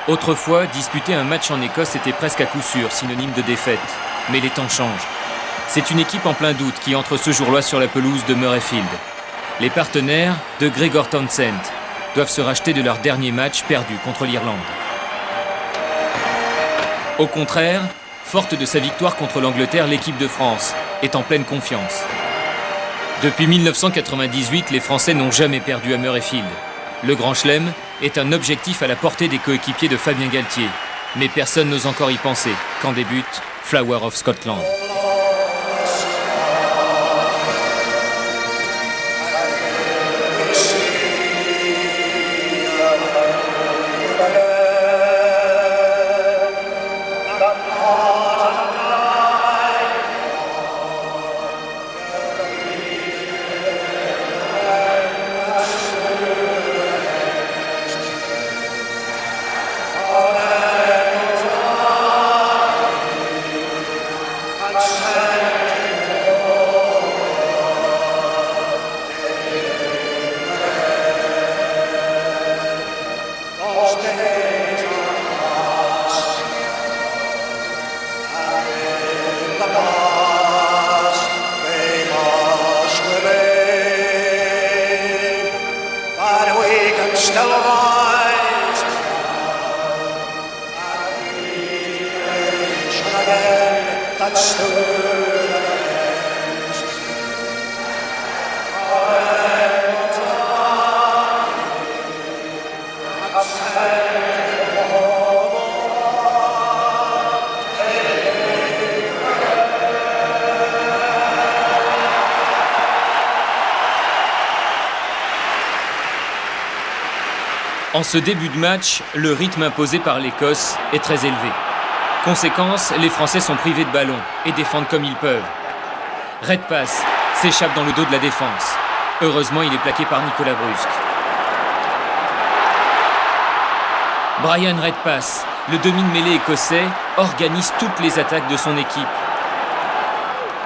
Autrefois, disputer un match en Écosse était presque à coup sûr synonyme de défaite. Mais les temps changent. C'est une équipe en plein doute qui entre ce jour-là sur la pelouse de Murrayfield. Les partenaires de Gregor Townsend doivent se racheter de leur dernier match perdu contre l'Irlande. Au contraire, forte de sa victoire contre l'Angleterre, l'équipe de France est en pleine confiance. Depuis 1998, les Français n'ont jamais perdu à Murrayfield. Le Grand Chelem est un objectif à la portée des coéquipiers de Fabien Galtier. Mais personne n'ose encore y penser quand débute Flower of Scotland. En ce début de match, le rythme imposé par l'Écosse est très élevé. Conséquence, les Français sont privés de ballon et défendent comme ils peuvent. Redpath s'échappe dans le dos de la défense. Heureusement, il est plaqué par Nicolas Brusque. Brian Redpath, le demi-mêlée écossais, organise toutes les attaques de son équipe.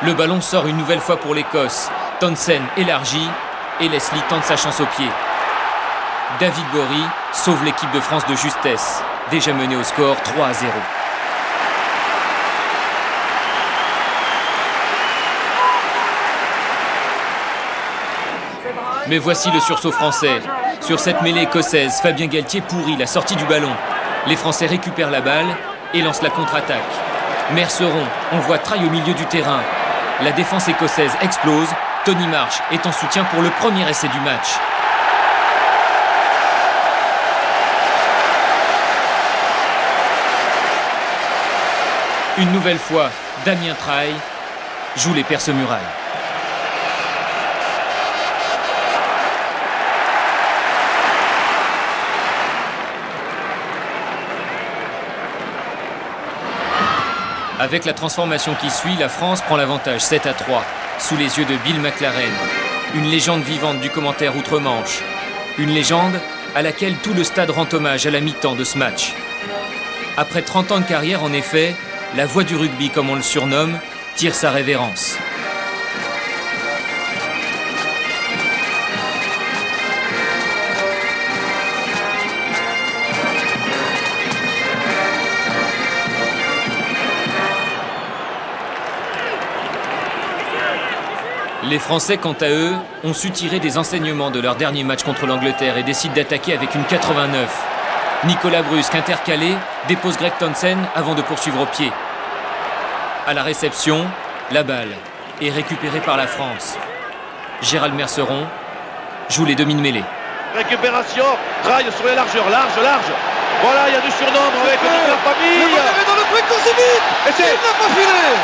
Le ballon sort une nouvelle fois pour l'Écosse. Townsend élargit et Leslie tente sa chance au pied. David Bory sauve l'équipe de France de justesse, déjà menée au score 3-0. Mais voici le sursaut français. Sur cette mêlée écossaise, Fabien Galtier pourrit la sortie du ballon. Les Français récupèrent la balle et lancent la contre-attaque. Merceron envoie Traille au milieu du terrain. La défense écossaise explose. Tony Marsh est en soutien pour le premier essai du match. Une nouvelle fois, Damien Traille joue les perce-murailles. Avec la transformation qui suit, la France prend l'avantage 7-3, sous les yeux de Bill McLaren, une légende vivante du commentaire outre-Manche, une légende à laquelle tout le stade rend hommage à la mi-temps de ce match. Après 30 ans de carrière, en effet, la voix du rugby, comme on le surnomme, tire sa révérence. Les Français, quant à eux, ont su tirer des enseignements de leur dernier match contre l'Angleterre et décident d'attaquer avec une 89. Nicolas Brusque, intercalé, dépose Greg Townsend avant de poursuivre au pied. À la réception, la balle est récupérée par la France. Gérald Merceron joue les demi de mêlée. Récupération, Traille sur les largeurs, large. Voilà, il y a du surnombre avec la famille. Le ballon est dans le truc, course vite. Et c'est... Il n'a pas filé.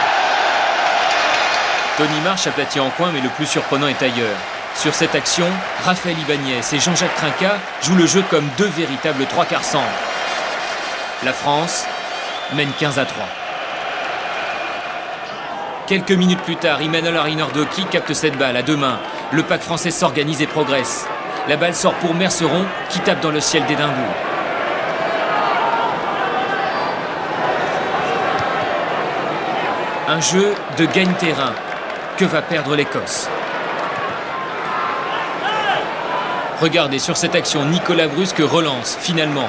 Tony Marsh aplatit en coin, mais le plus surprenant est ailleurs. Sur cette action, Raphaël Ibanez et Jean-Jacques Trinquat jouent le jeu comme deux véritables trois quarts centres. La France mène 15-3. Quelques minutes plus tard, Emmanuel Arinordoki capte cette balle à deux mains. Le pack français s'organise et progresse. La balle sort pour Merceron qui tape dans le ciel d'Édimbourg. Un jeu de gagne-terrain. Que va perdre l'Écosse? Regardez, sur cette action, Nicolas Brusque relance, finalement.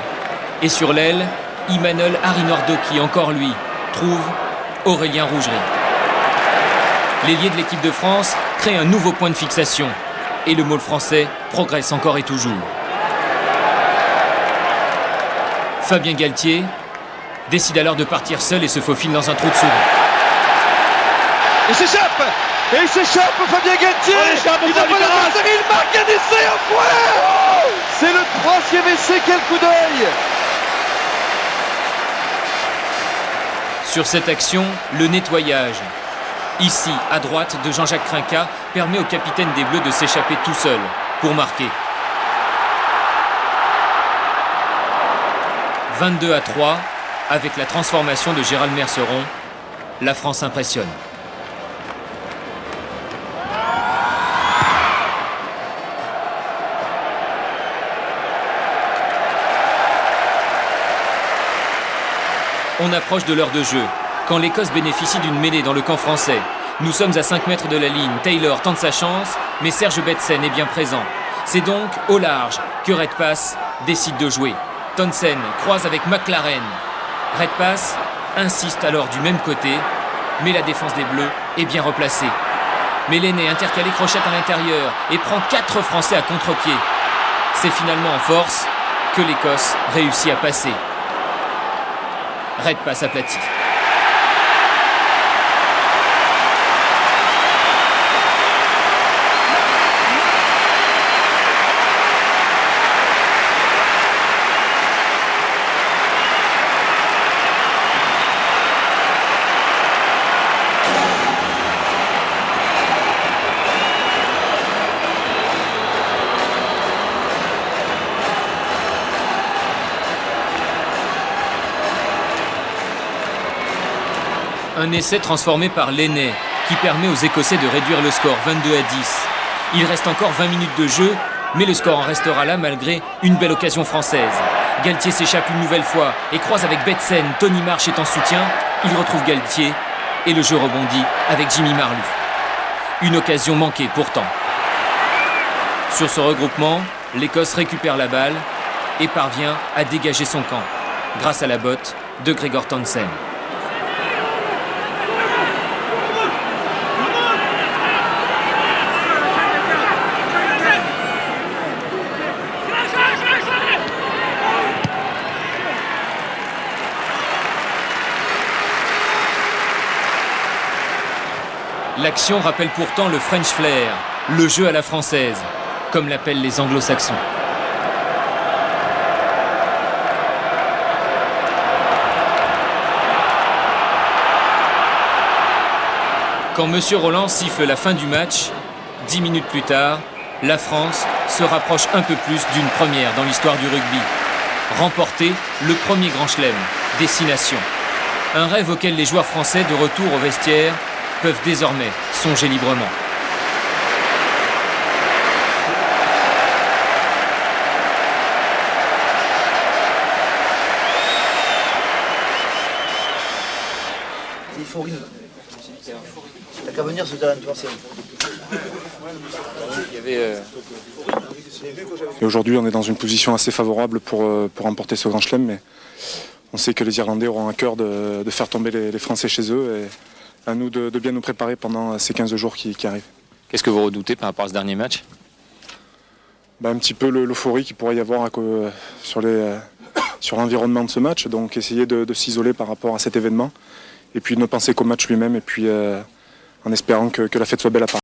Et sur l'aile, Imanol Arinordo qui, encore lui, trouve Aurélien Rougerie. L'ailier de l'équipe de France crée un nouveau point de fixation. Et le môle français progresse encore et toujours. Fabien Galtier décide alors de partir seul et se faufile dans un trou de souris. Il s'échappe. Et il s'échappe, Fabien Galtier. Il n'a pas la passerie, il marque un essai en point. C'est le 3e essai, quel coup d'œil. Sur cette action, le nettoyage. Ici, à droite de Jean-Jacques Trinquat, permet au capitaine des Bleus de s'échapper tout seul pour marquer. 22-3, avec la transformation de Gérald Merceron, la France impressionne. On approche de l'heure de jeu, quand l'Écosse bénéficie d'une mêlée dans le camp français. Nous sommes à 5 mètres de la ligne, Taylor tente sa chance, mais Serge Betsen est bien présent. C'est donc au large que Redpath décide de jouer. Townsend croise avec McLaren. Redpath insiste alors du même côté, mais la défense des Bleus est bien replacée. Méléné intercalé crochette à l'intérieur et prend 4 Français à contre-pied. C'est finalement en force que l'Écosse réussit à passer. Redpath aplati. Un essai transformé par Lenné, qui permet aux Écossais de réduire le score 22-10. Il reste encore 20 minutes de jeu, mais le score en restera là malgré une belle occasion française. Galtier s'échappe une nouvelle fois et croise avec Betsen. Tony Marsh est en soutien. Il retrouve Galtier et le jeu rebondit avec Jimmy Marlu. Une occasion manquée pourtant. Sur ce regroupement, l'Écosse récupère la balle et parvient à dégager son camp grâce à la botte de Gregor Townsend. L'action rappelle pourtant le French flair, le jeu à la française, comme l'appellent les anglo-saxons. Quand M. Roland siffle la fin du match, 10 minutes plus tard, la France se rapproche un peu plus d'une première dans l'histoire du rugby. Remporter le premier grand chelem des 6 nations. Un rêve auquel les joueurs français de retour au vestiaire peuvent désormais songer librement. C'est euphorie. T'as qu'à venir ce terrain, tu vois, c'est... Et aujourd'hui, on est dans une position assez favorable pour remporter ce grand chelem, mais on sait que les Irlandais auront à cœur de faire tomber les Français chez eux et à nous de bien nous préparer pendant ces 15 jours qui arrivent. Qu'est-ce que vous redoutez par rapport à ce dernier match ? Un petit peu l'euphorie qu'il pourrait y avoir sur l'environnement de ce match, donc essayer de s'isoler par rapport à cet événement et puis ne penser qu'au match lui-même et puis en espérant que la fête soit belle à Paris.